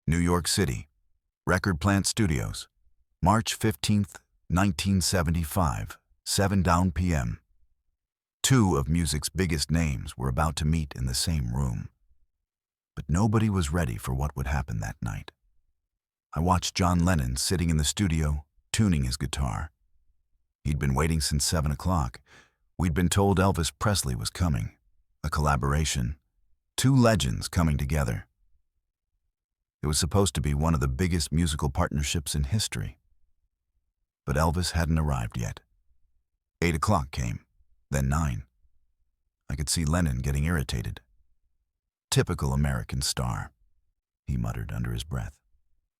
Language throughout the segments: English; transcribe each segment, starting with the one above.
New York City, Record Plant Studios, March 15th, 1975, 7 down p.m. Two of music's biggest names were about to meet in the same room. But nobody was ready for what would happen that night. I watched John Lennon sitting in the studio, tuning his guitar. He'd been waiting since 7 o'clock. We'd been told Elvis Presley was coming. A collaboration. Two legends coming together. It was supposed to be one of the biggest musical partnerships in history. But Elvis hadn't arrived yet. 8 o'clock came, then 9. I could see Lennon getting irritated. Typical American star, he muttered under his breath.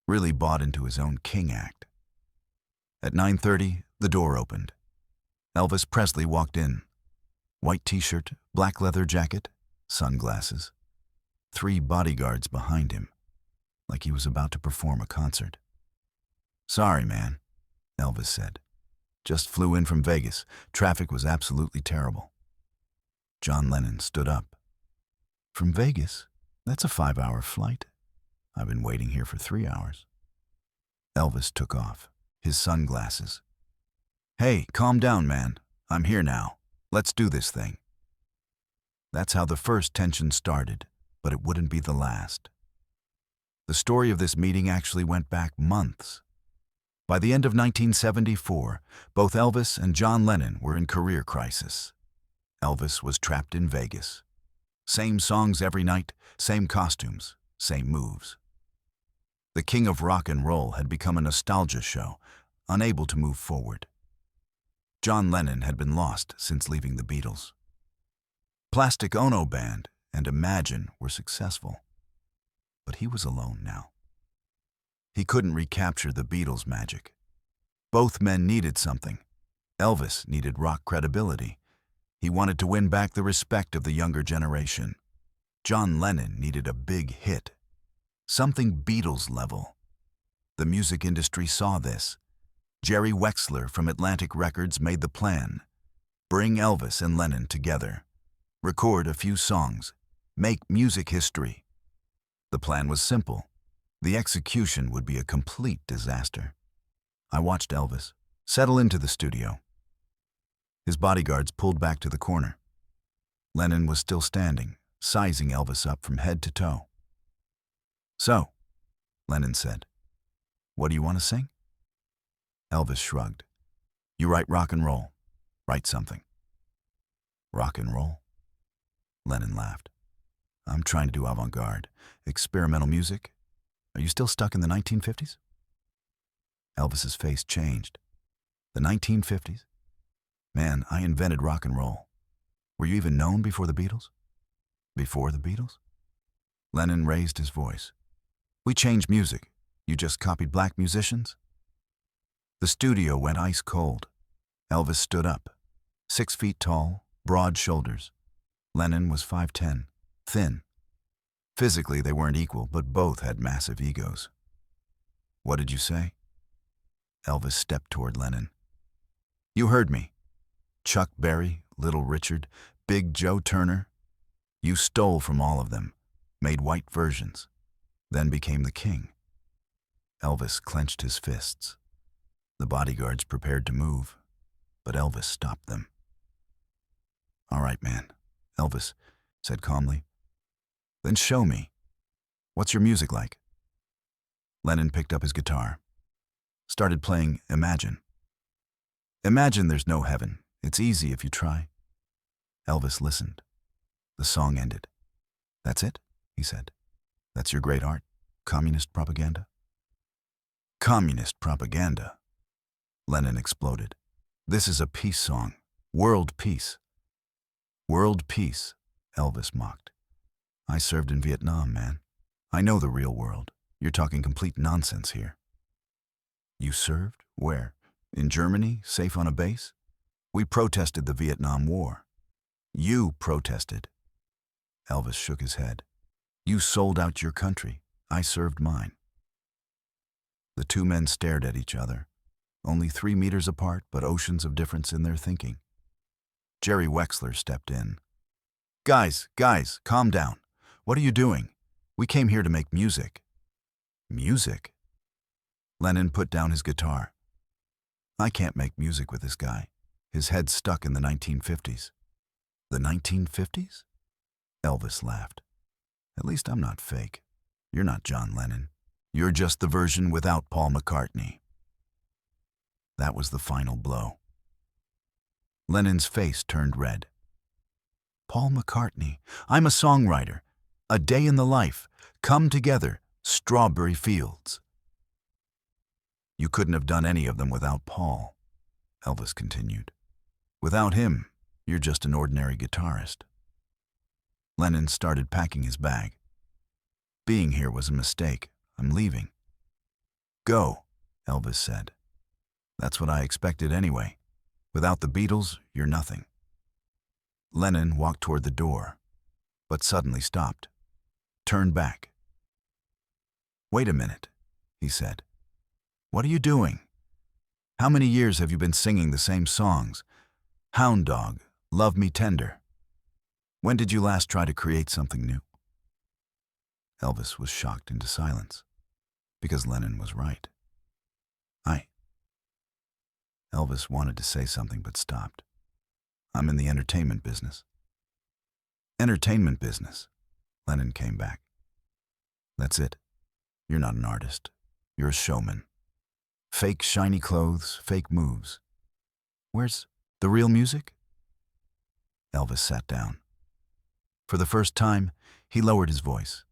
Really bought into his own king act. At 9:30, the door opened. Elvis Presley walked in. White t-shirt, black leather jacket, sunglasses. 3 bodyguards behind him, like he was about to perform a concert. "Sorry, man," Elvis said. "Just flew in from Vegas. Traffic was absolutely terrible." John Lennon stood up. "From Vegas? That's a 5-hour flight. I've been waiting here for 3 hours." Elvis took off, his sunglasses. "Hey, calm down, man. I'm here now. Let's do this thing." That's how the first tension started, but it wouldn't be the last. The story of this meeting actually went back months. By the end of 1974, both Elvis and John Lennon were in career crisis. Elvis was trapped in Vegas. Same songs every night, same costumes, same moves. The king of rock and roll had become a nostalgia show, unable to move forward. John Lennon had been lost since leaving the Beatles. Plastic Ono Band and Imagine were successful, but he was alone now. He couldn't recapture the Beatles' magic. Both men needed something. Elvis needed rock credibility. He wanted to win back the respect of the younger generation. John Lennon needed a big hit. Something Beatles level. The music industry saw this. Jerry Wexler from Atlantic Records made the plan. Bring Elvis and Lennon together. Record a few songs. Make music history. The plan was simple. The execution would be a complete disaster. I watched Elvis settle into the studio. His bodyguards pulled back to the corner. Lennon was still standing, sizing Elvis up from head to toe. "So," Lennon said, "what do you want to sing?" Elvis shrugged. "You write rock and roll. Write something." "Rock and roll?" Lennon laughed. "I'm trying to do avant-garde, experimental music. Are you still stuck in the 1950s? Elvis's face changed. "The 1950s? Man, I invented rock and roll. Were you even known before the Beatles?" "Before the Beatles?" Lennon raised his voice. "We changed music. You just copied black musicians?" The studio went ice cold. Elvis stood up, 6 feet tall, broad shoulders. Lennon was 5'10", thin. Physically, they weren't equal, but both had massive egos. "What did you say?" Elvis stepped toward Lennon. "You heard me. Chuck Berry, Little Richard, Big Joe Turner. You stole from all of them, made white versions, then became the king." Elvis clenched his fists. The bodyguards prepared to move, but Elvis stopped them. "All right, man," Elvis said calmly. "Then show me. What's your music like?" Lennon picked up his guitar. Started playing Imagine. "Imagine there's no heaven. It's easy if you try." Elvis listened. The song ended. "That's it?" he said. "That's your great art? Communist propaganda?" "Communist propaganda?" Lennon exploded. "This is a peace song. World peace." "World peace," Elvis mocked. "I served in Vietnam, man. I know the real world. You're talking complete nonsense here." "You served? Where? In Germany, safe on a base?" "We protested the Vietnam War." "You protested." Elvis shook his head. "You sold out your country. I served mine." The two men stared at each other, only 3 meters apart, but oceans of difference in their thinking. Jerry Wexler stepped in. Guys, calm down. What are you doing? We came here to make music." Music? Lennon put down his guitar. I can't make music with this guy. His head stuck in the 1950s. The 1950s? Elvis laughed. At least I'm not fake. You're not John Lennon. You're just the version without Paul McCartney. That was the final blow. Lennon's face turned red. Paul McCartney. I'm a songwriter. A Day in the Life. Come Together. Strawberry Fields. You couldn't have done any of them without Paul, Elvis continued. Without him, you're just an ordinary guitarist. Lennon started packing his bag. Being here was a mistake. I'm leaving. Go, Elvis said. That's what I expected anyway. Without the Beatles, you're nothing. Lennon walked toward the door, but suddenly stopped, turned back. Wait a minute, he said. What are you doing? How many years have you been singing the same songs? Hound Dog, Love Me Tender. When did you last try to create something new? Elvis was shocked into silence, because Lennon was right. Elvis wanted to say something but stopped. I'm in the entertainment business. Entertainment business, Lennon came back. That's it. You're not an artist. You're a showman. Fake shiny clothes, fake moves. Where's the real music? Elvis sat down. For the first time, he lowered his voice.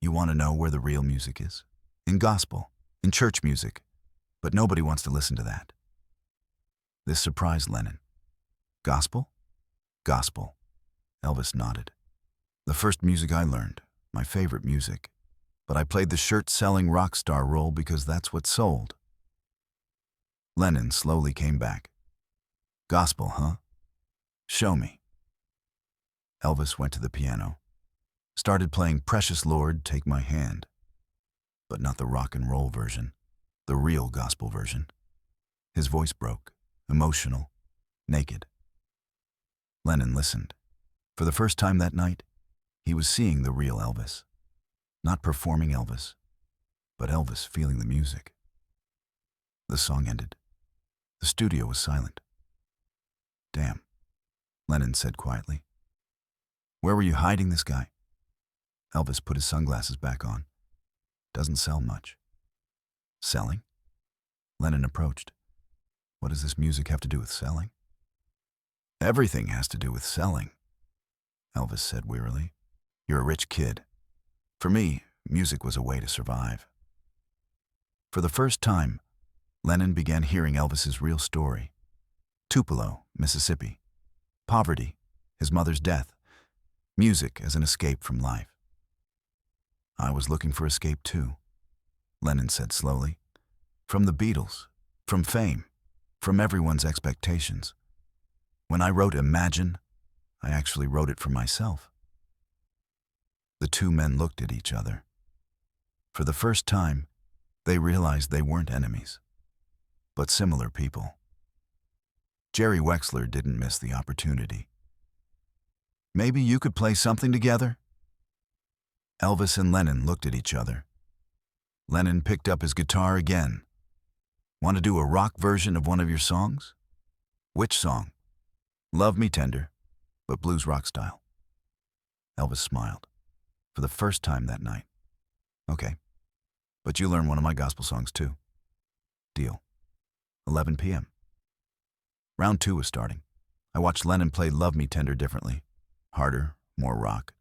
You want to know where the real music is? In gospel, in church music. But nobody wants to listen to that. This surprised Lennon. Gospel? Gospel. Elvis nodded. The first music I learned, my favorite music. But I played the shirt-selling rock star role because that's what sold. Lennon slowly came back. Gospel, huh? Show me. Elvis went to the piano, started playing Precious Lord, Take My Hand. But not the rock and roll version. The real gospel version. His voice broke, emotional, naked. Lennon listened. For the first time that night, he was seeing the real Elvis. Not performing Elvis, but Elvis feeling the music. The song ended. The studio was silent. Damn, Lennon said quietly. Where were you hiding this guy? Elvis put his sunglasses back on. Doesn't sell much. Selling? Lennon approached. What does this music have to do with selling? Everything has to do with selling, Elvis said wearily. You're a rich kid. For me, music was a way to survive. For the first time, Lennon began hearing Elvis's real story. Tupelo, Mississippi. Poverty, his mother's death. Music as an escape from life. I was looking for escape too, Lennon said slowly. From the Beatles, from fame, from everyone's expectations. When I wrote Imagine, I actually wrote it for myself. The two men looked at each other. For the first time, they realized they weren't enemies, but similar people. Jerry Wexler didn't miss the opportunity. Maybe you could play something together? Elvis and Lennon looked at each other. Lennon picked up his guitar again. Want to do a rock version of one of your songs? Which song? Love Me Tender, but blues rock style. Elvis smiled. For the first time that night. Okay, but you learn one of my gospel songs too. Deal. 11 p.m. Round 2 was starting. I watched Lennon play Love Me Tender differently. Harder, more rock.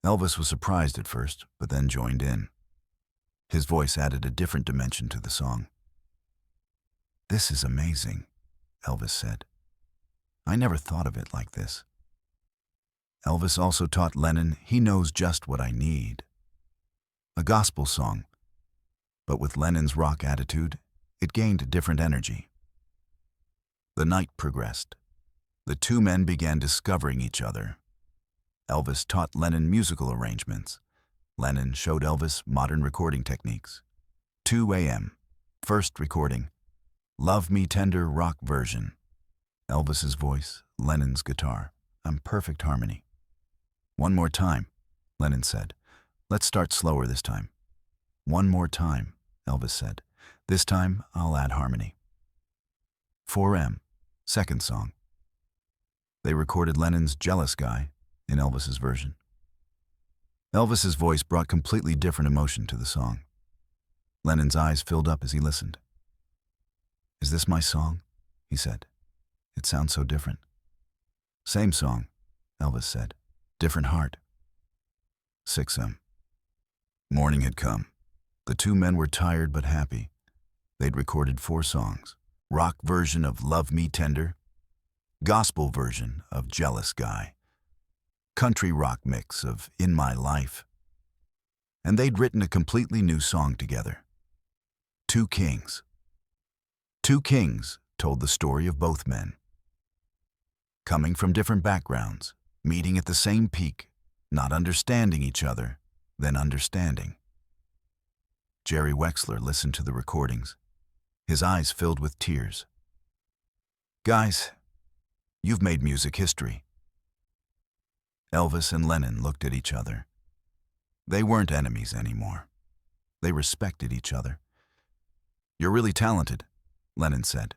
Elvis was surprised at first, but then joined in. His voice added a different dimension to the song. This is amazing, Elvis said. I never thought of it like this. Elvis also taught Lennon he knows just what I need. A gospel song, but with Lennon's rock attitude, it gained a different energy. The night progressed. The two men began discovering each other. Elvis taught Lennon musical arrangements. Lennon showed Elvis modern recording techniques. 2 a.m. First recording. Love Me Tender rock version. Elvis's voice, Lennon's guitar. Perfect harmony. One more time, Lennon said. Let's start slower this time. "One more time," Elvis said. "This time, I'll add harmony." 4M, second song. They recorded Lennon's Jealous Guy in Elvis's version. Elvis's voice brought completely different emotion to the song. Lennon's eyes filled up as he listened. "Is this my song?" he said. "It sounds so different." "Same song," Elvis said. "Different heart." 6M. Morning had come. The two men were tired but happy. They'd recorded 4 songs. Rock version of Love Me Tender, gospel version of Jealous Guy, country rock mix of In My Life. And they'd written a completely new song together. Two Kings. Two Kings told the story of both men. Coming from different backgrounds, meeting at the same peak, not understanding each other, then understanding. Jerry Wexler listened to the recordings, his eyes filled with tears. "Guys, you've made music history." Elvis and Lennon looked at each other. They weren't enemies anymore. They respected each other. "You're really talented," Lennon said.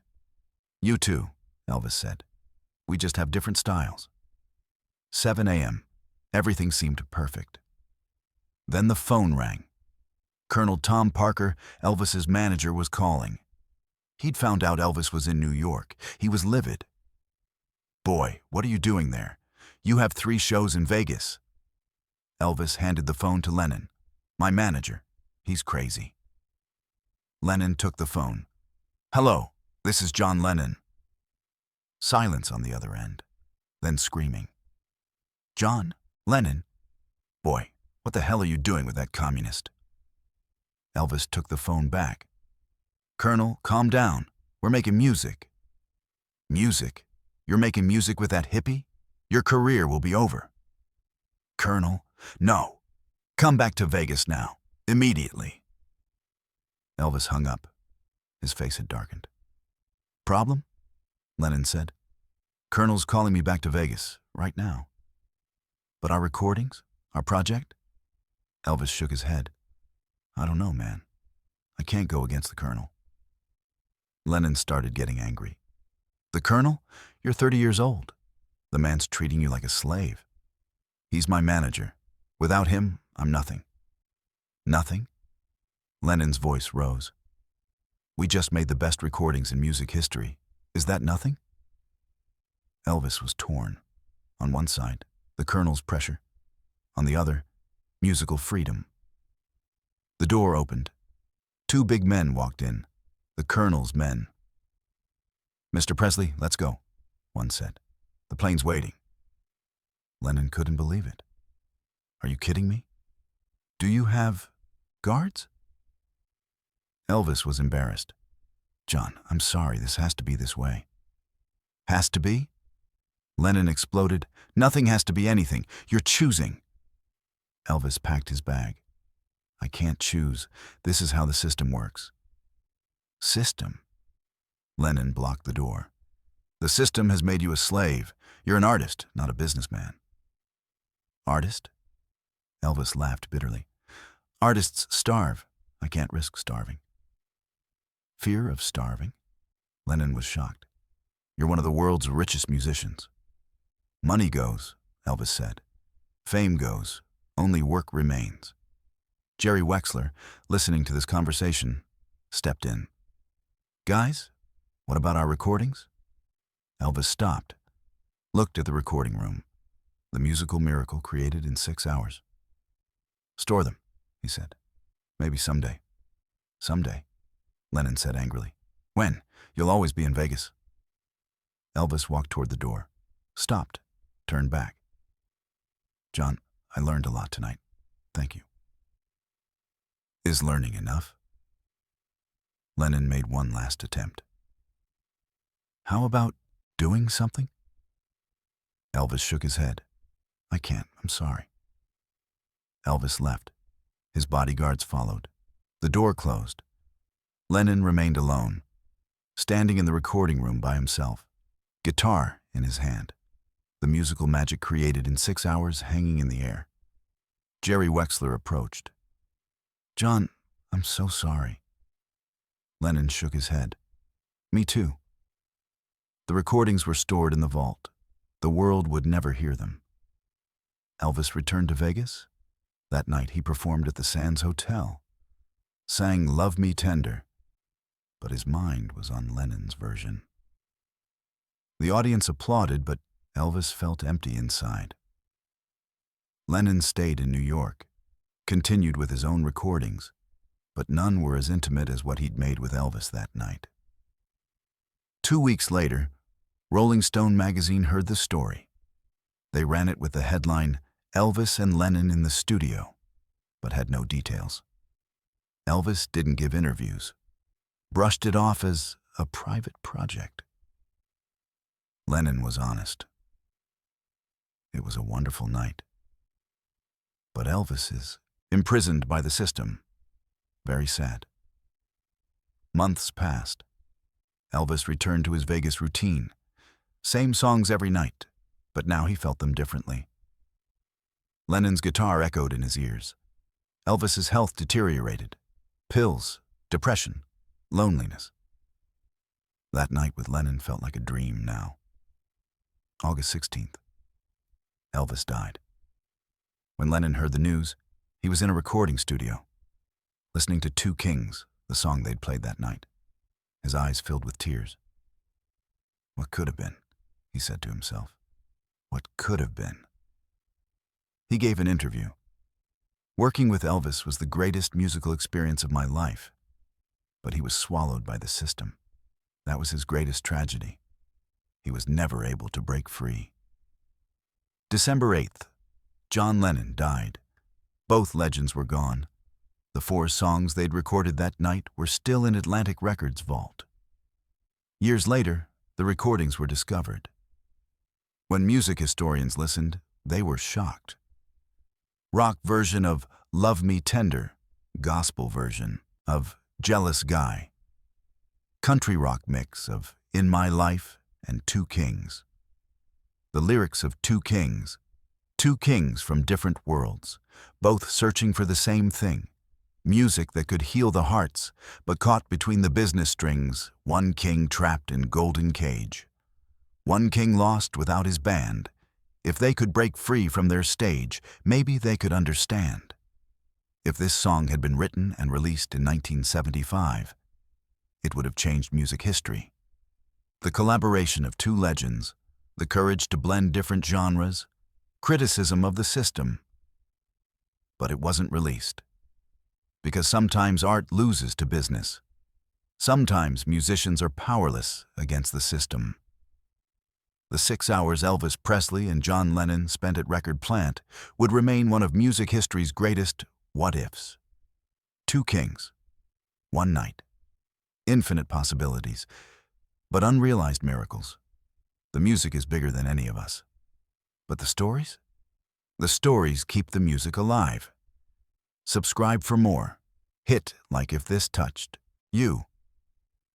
"You too," Elvis said. "We just have different styles." 7 a.m. Everything seemed perfect. Then the phone rang. Colonel Tom Parker, Elvis's manager, was calling. He'd found out Elvis was in New York. He was livid. "Boy, what are you doing there? You have 3 shows in Vegas." Elvis handed the phone to Lennon. "My manager. He's crazy." Lennon took the phone. "Hello, this is John Lennon." Silence on the other end, then screaming. "John Lennon? Boy, what the hell are you doing with that communist?" Elvis took the phone back. "Colonel, calm down. We're making music." "Music? You're making music with that hippie? Your career will be over." "Colonel, no. Come back to Vegas now, immediately." Elvis hung up. His face had darkened. "Problem?" Lennon said. "Colonel's calling me back to Vegas, right now." "But our recordings? Our project?" Elvis shook his head. "I don't know, man. I can't go against the Colonel." Lennon started getting angry. "The Colonel? You're 30 years old. The man's treating you like a slave. He's my manager. Without him, I'm nothing." "Nothing?" Lennon's voice rose. "We just made the best recordings in music history. Is that nothing?" Elvis was torn. On one side, the Colonel's pressure. On the other, musical freedom. The door opened. 2 big men walked in, the Colonel's men. "Mr. Presley, let's go," one said. "The plane's waiting." Lennon couldn't believe it. "Are you kidding me? Do you have guards?" Elvis was embarrassed. "John, I'm sorry, this has to be this way." "Has to be?" Lennon exploded. "Nothing has to be anything. You're choosing." Elvis packed his bag. "I can't choose. This is how the system works." "System?" Lennon blocked the door. "The system has made you a slave. You're an artist, not a businessman." "Artist?" Elvis laughed bitterly. "Artists starve. I can't risk starving." "Fear of starving?" Lennon was shocked. "You're one of the world's richest musicians." "Money goes," Elvis said. "Fame goes. Only work remains." Jerry Wexler, listening to this conversation, stepped in. "Guys, what about our recordings?" Elvis stopped, looked at the recording room, the musical miracle created in 6 hours. "Store them," he said. "Maybe someday." "Someday," Lennon said angrily. "When? You'll always be in Vegas." Elvis walked toward the door, stopped, turned back. "John, I learned a lot tonight. Thank you." "Is learning enough?" Lennon made one last attempt. "How about doing something?" Elvis shook his head. "I can't, I'm sorry." Elvis left. His bodyguards followed. The door closed. Lennon remained alone, standing in the recording room by himself, guitar in his hand, the musical magic created in 6 hours hanging in the air. Jerry Wexler approached. "John, I'm so sorry. Lennon shook his head. Me too. The recordings were stored in the vault. The world would never hear them. Elvis returned to Vegas. That night he performed at the Sands Hotel, sang Love Me Tender, but his mind was on Lennon's version. The audience applauded, but Elvis felt empty inside. Lennon stayed in New York, continued with his own recordings, but none were as intimate as what he'd made with Elvis that night. 2 weeks later, Rolling Stone magazine heard the story. They ran it with the headline, Elvis and Lennon in the studio, but had no details. Elvis didn't give interviews, brushed it off as a private project. Lennon was honest. It was a wonderful night. But Elvis is imprisoned by the system. Very sad. Months passed. Elvis returned to his Vegas routine. Same songs every night, but now he felt them differently. Lennon's guitar echoed in his ears. Elvis's health deteriorated. Pills, depression, loneliness. That night with Lennon felt like a dream now. August 16th. Elvis died. When Lennon heard the news, he was in a recording studio, listening to Two Kings, the song they'd played that night. His eyes filled with tears. What could have been, he said to himself. What could have been? He gave an interview. Working with Elvis was the greatest musical experience of my life, but he was swallowed by the system. That was his greatest tragedy. He was never able to break free. December 8th, John Lennon died. Both legends were gone. The 4 songs they'd recorded that night were still in Atlantic Records' vault. Years later, the recordings were discovered. When music historians listened, they were shocked. Rock version of Love Me Tender, gospel version of Jealous Guy, country rock mix of In My Life and Two Kings. The lyrics of two kings from different worlds, both searching for the same thing, music that could heal the hearts, but caught between the business strings, one king trapped in golden cage. One king lost without his band. If they could break free from their stage, maybe they could understand. If this song had been written and released in 1975, it would have changed music history. The collaboration of two legends, the courage to blend different genres, criticism of the system. But it wasn't released. Because sometimes art loses to business. Sometimes musicians are powerless against the system. The 6 hours Elvis Presley and John Lennon spent at Record Plant would remain one of music history's greatest what-ifs. Two kings, one night, infinite possibilities, but unrealized miracles. The music is bigger than any of us. But the stories? The stories keep the music alive. Subscribe for more. Hit like if this touched you.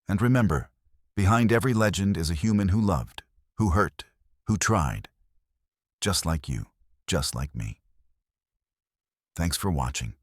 And remember, behind every legend is a human who loved, who hurt, who tried. Just like you, just like me. Thanks for watching.